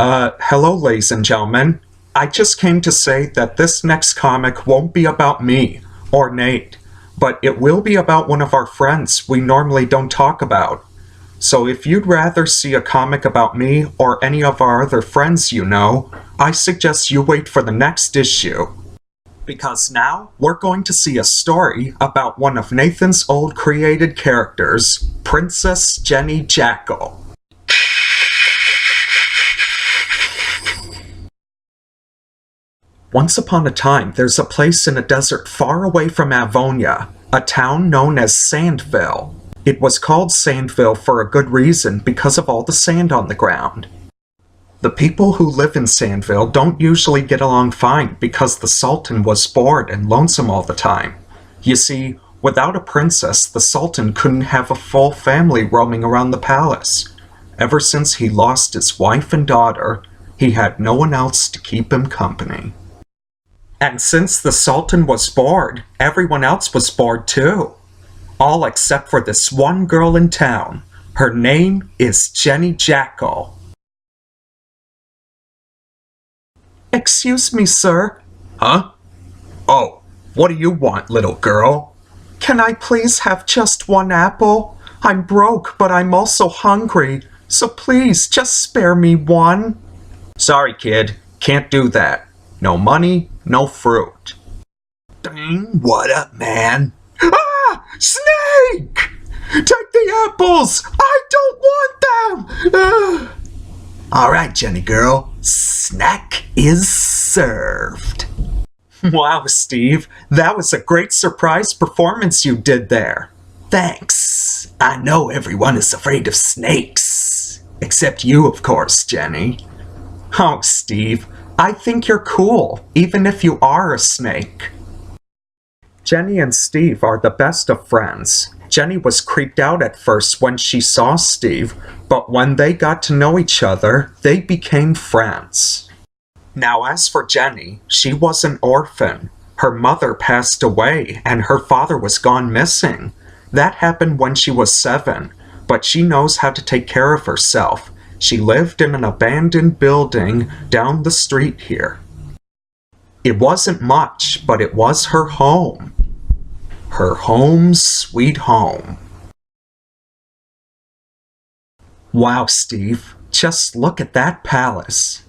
Hello, ladies and gentlemen. I just came to say that this next comic won't be about me, or Nate, but it will be about one of our friends we normally don't talk about. So if you'd rather see a comic about me or any of our other friends you know, I suggest you wait for the next issue. Because now, we're going to see a story about one of Nathan's old created characters, Princess Jenny Jackal. Once upon a time, there's a place in a desert far away from Avonia, a town known as Sandville. It was called Sandville for a good reason because of all the sand on the ground. The people who live in Sandville don't usually get along fine because the Sultan was bored and lonesome all the time. You see, without a princess, the Sultan couldn't have a full family roaming around the palace. Ever since he lost his wife and daughter, he had no one else to keep him company. And since the Sultan was bored, everyone else was bored too. All except for this one girl in town. Her name is Jenny Jackal. Excuse me, sir. Huh? Oh, what do you want, little girl? Can I please have just one apple? I'm broke, but I'm also hungry, so please just spare me one. Sorry, kid. Can't do that. No money, no fruit. Dang, what up, man? Ah! Snake! Take the apples! I don't want them! Alright, Jenny girl. Snack is served. Wow, Steve. That was a great surprise performance you did there. Thanks. I know everyone is afraid of snakes. Except you, of course, Jenny. Oh, Steve. I think you're cool, even if you are a snake. Jenny and Steve are the best of friends. Jenny was creeped out at first when she saw Steve, but when they got to know each other, they became friends. Now, as for Jenny, she was an orphan. Her mother passed away, and her father was gone missing. That happened when she was 7, but she knows how to take care of herself. She lived in an abandoned building down the street here. It wasn't much, but it was her home. Her home, sweet home. Wow, Steve, just look at that palace.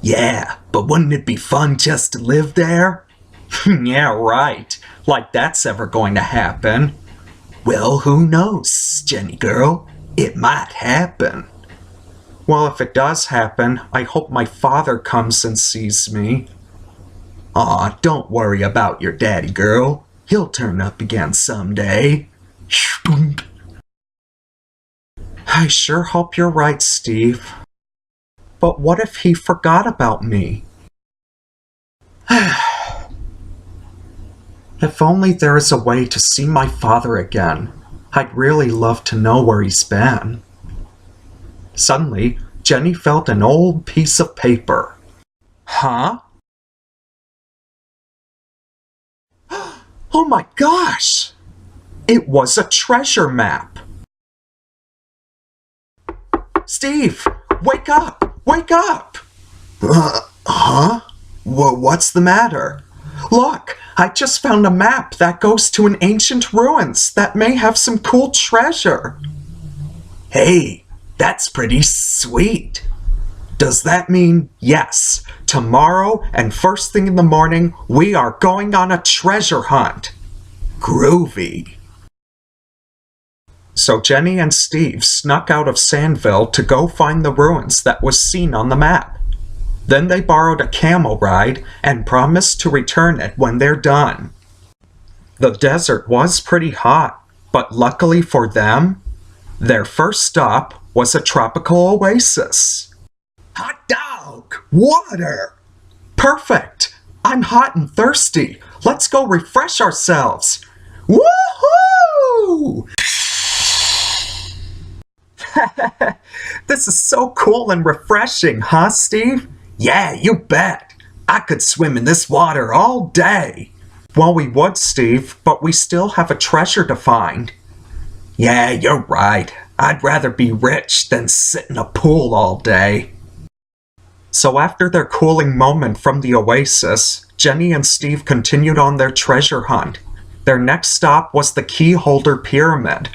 Yeah, but wouldn't it be fun just to live there? Yeah, right. Like that's ever going to happen. Well, who knows, Jenny girl? It might happen. Well, if it does happen, I hope my father comes and sees me. Aw, don't worry about your daddy, girl. He'll turn up again someday. I sure hope you're right, Steve. But what if he forgot about me? If only there is a way to see my father again. I'd really love to know where he's been. Suddenly, Jenny felt an old piece of paper. Huh? Oh my gosh! It was a treasure map! Steve, wake up! Wake up! Huh? What's the matter? Look, I just found a map that goes to an ancient ruins that may have some cool treasure. Hey, that's pretty sweet. Does that mean, yes, tomorrow and first thing in the morning, we are going on a treasure hunt? Groovy. So Jenny and Steve snuck out of Sandville to go find the ruins that was seen on the map. Then they borrowed a camel ride and promised to return it when they're done. The desert was pretty hot, but luckily for them, their first stop was a tropical oasis. Hot dog! Water! Perfect! I'm hot and thirsty. Let's go refresh ourselves. Woohoo! This is so cool and refreshing, huh, Steve? Yeah, you bet. I could swim in this water all day. Well, we would, Steve, but we still have a treasure to find. Yeah, you're right. I'd rather be rich than sit in a pool all day. So after their cooling moment from the oasis, Jenny and Steve continued on their treasure hunt. Their next stop was the key holder pyramid.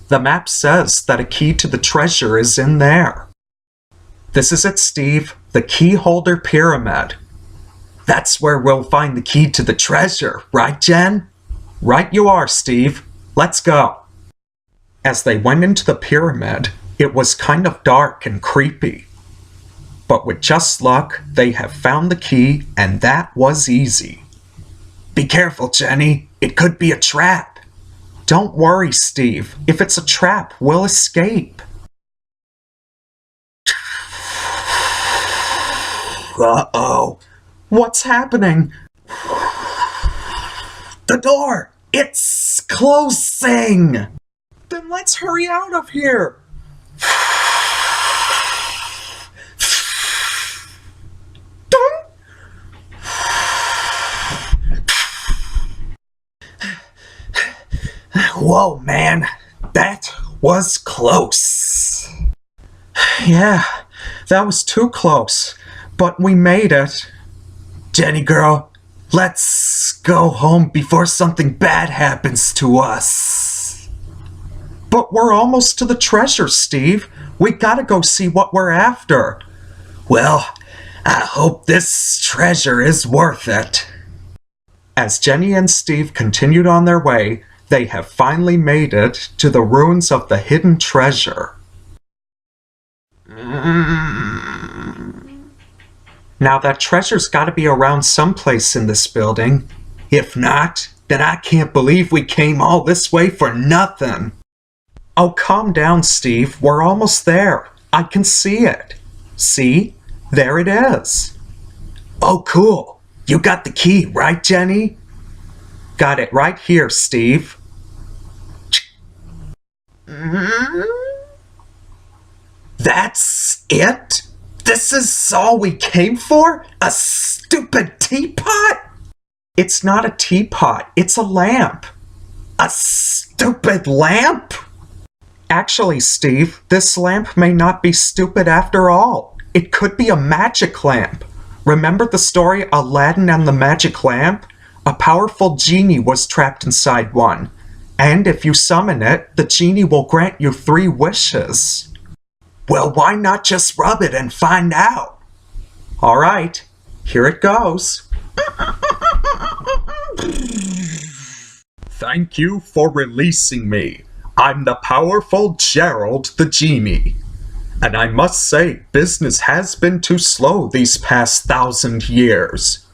The map says that a key to the treasure is in there. This is it, Steve, the key holder pyramid. That's where we'll find the key to the treasure, right, Jen? Right you are, Steve. Let's go. As they went into the pyramid, it was kind of dark and creepy. But with just luck, they have found the key, and that was easy. Be careful, Jenny. It could be a trap. Don't worry, Steve. If it's a trap, we'll escape. Uh-oh. What's happening? The door! It's closing! Then let's hurry out of here. Whoa, man. That was close. Yeah, that was too close. But we made it. Jenny girl, let's go home before something bad happens to us. But we're almost to the treasure, Steve. We gotta go see what we're after. Well, I hope this treasure is worth it. As Jenny and Steve continued on their way, they have finally made it to the ruins of the hidden treasure. Now that treasure's gotta be around someplace in this building. If not, then I can't believe we came all this way for nothing. Oh, calm down, Steve. We're almost there. I can see it. See? There it is. Oh, cool. You got the key, right, Jenny? Got it right here, Steve. That's it? This is all we came for? A stupid teapot? It's not a teapot. It's a lamp. A stupid lamp? Actually, Steve, this lamp may not be stupid after all. It could be a magic lamp. Remember the story Aladdin and the Magic Lamp? A powerful genie was trapped inside one. And if you summon it, the genie will grant you 3 wishes. Well, why not just rub it and find out? All right, here it goes. Thank you for releasing me. I'm the powerful Gerald the Genie. And I must say, business has been too slow these past 1,000 years.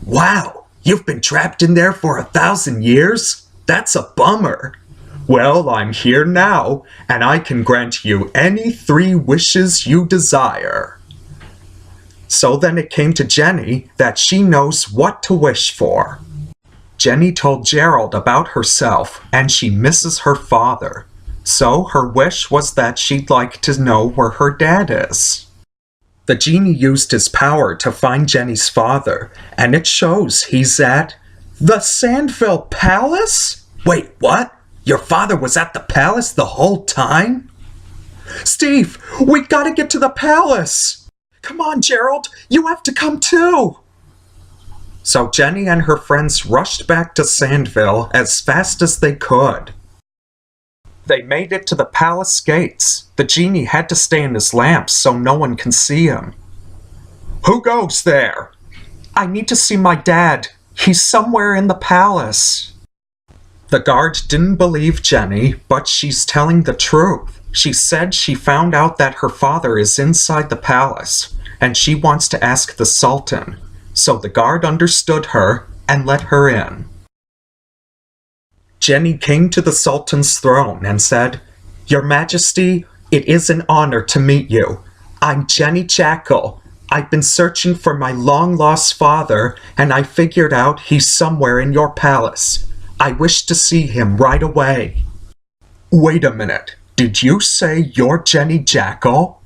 Wow, you've been trapped in there for 1,000 years? That's a bummer. Well, I'm here now, and I can grant you any 3 wishes you desire. So then it came to Jenny that she knows what to wish for. Jenny told Gerald about herself, and she misses her father. So her wish was that she'd like to know where her dad is. The genie used his power to find Jenny's father, and it shows he's at the Sandville Palace? Wait, what? Your father was at the palace the whole time? Steve, we gotta get to the palace! Come on, Gerald, you have to come too! So Jenny and her friends rushed back to Sandville as fast as they could. They made it to the palace gates. The genie had to stay in his lamp so no one can see him. Who goes there? I need to see my dad. He's somewhere in the palace. The guard didn't believe Jenny, but she's telling the truth. She said she found out that her father is inside the palace, and she wants to ask the Sultan. So the guard understood her and let her in. Jenny came to the Sultan's throne and said, "Your Majesty, it is an honor to meet you. I'm Jenny Jackal. I've been searching for my long-lost father, and I figured out he's somewhere in your palace. I wish to see him right away." Wait a minute. Did you say you're Jenny Jackal?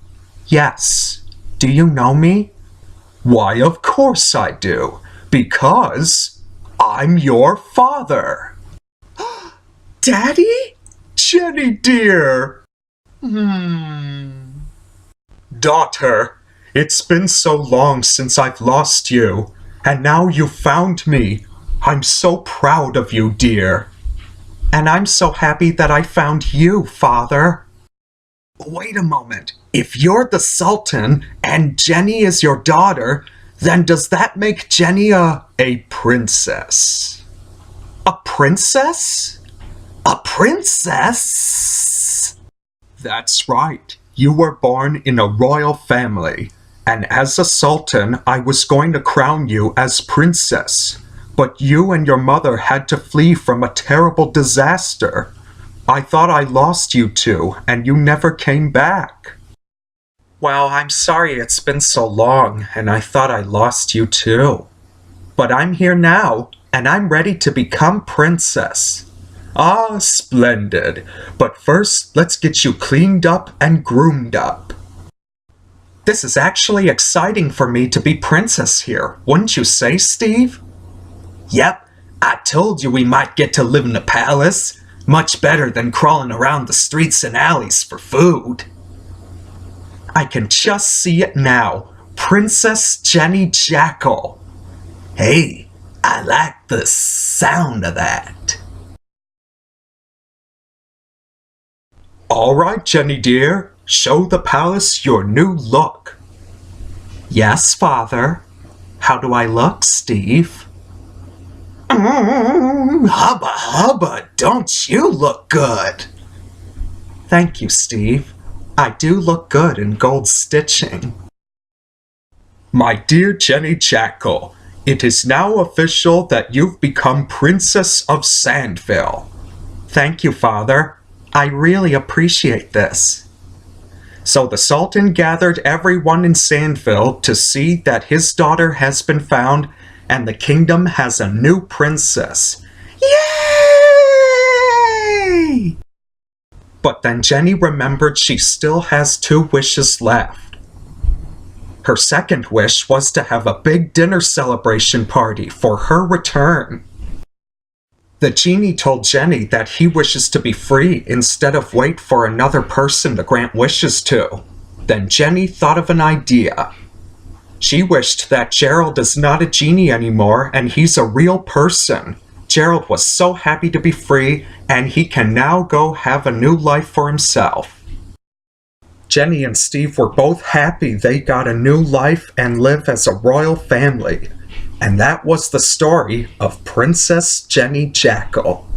Yes. Do you know me? Why, of course I do. Because I'm your father. Daddy? Jenny dear. Daughter, It's been so long since I've lost you, and now you found me. I'm so proud of you, dear. And I'm so happy that I found you, Father. Wait a moment. If you're the Sultan and Jenny is your daughter, then does that make Jenny a princess? A princess? A princess? That's right. You were born in a royal family, and as a sultan, I was going to crown you as princess. But you and your mother had to flee from a terrible disaster. I thought I lost you two, and you never came back. Well, I'm sorry it's been so long, and I thought I lost you too. But I'm here now, and I'm ready to become princess. Ah, splendid. But first, let's get you cleaned up and groomed up. This is actually exciting for me to be princess here, wouldn't you say, Steve? Yep, I told you we might get to live in a palace. Much better than crawling around the streets and alleys for food. I can just see it now. Princess Jenny Jackal. Hey, I like the sound of that. All right, Jenny dear. Show the palace your new look. Yes, Father. How do I look, Steve? Hubba hubba, don't you look good? Thank you, Steve. I do look good in gold stitching. My dear Jenny Jackal, it is now official that you've become Princess of Sandville. Thank you, Father. I really appreciate this. So the Sultan gathered everyone in Sandville to see that his daughter has been found and the kingdom has a new princess. Yay! But then Jenny remembered she still has 2 wishes left. Her second wish was to have a big dinner celebration party for her return. The genie told Jenny that he wishes to be free instead of wait for another person to grant wishes to. Then Jenny thought of an idea. She wished that Gerald is not a genie anymore and he's a real person. Gerald was so happy to be free, and he can now go have a new life for himself. Jenny and Steve were both happy they got a new life and live as a royal family. And that was the story of Princess Jenny Jackal.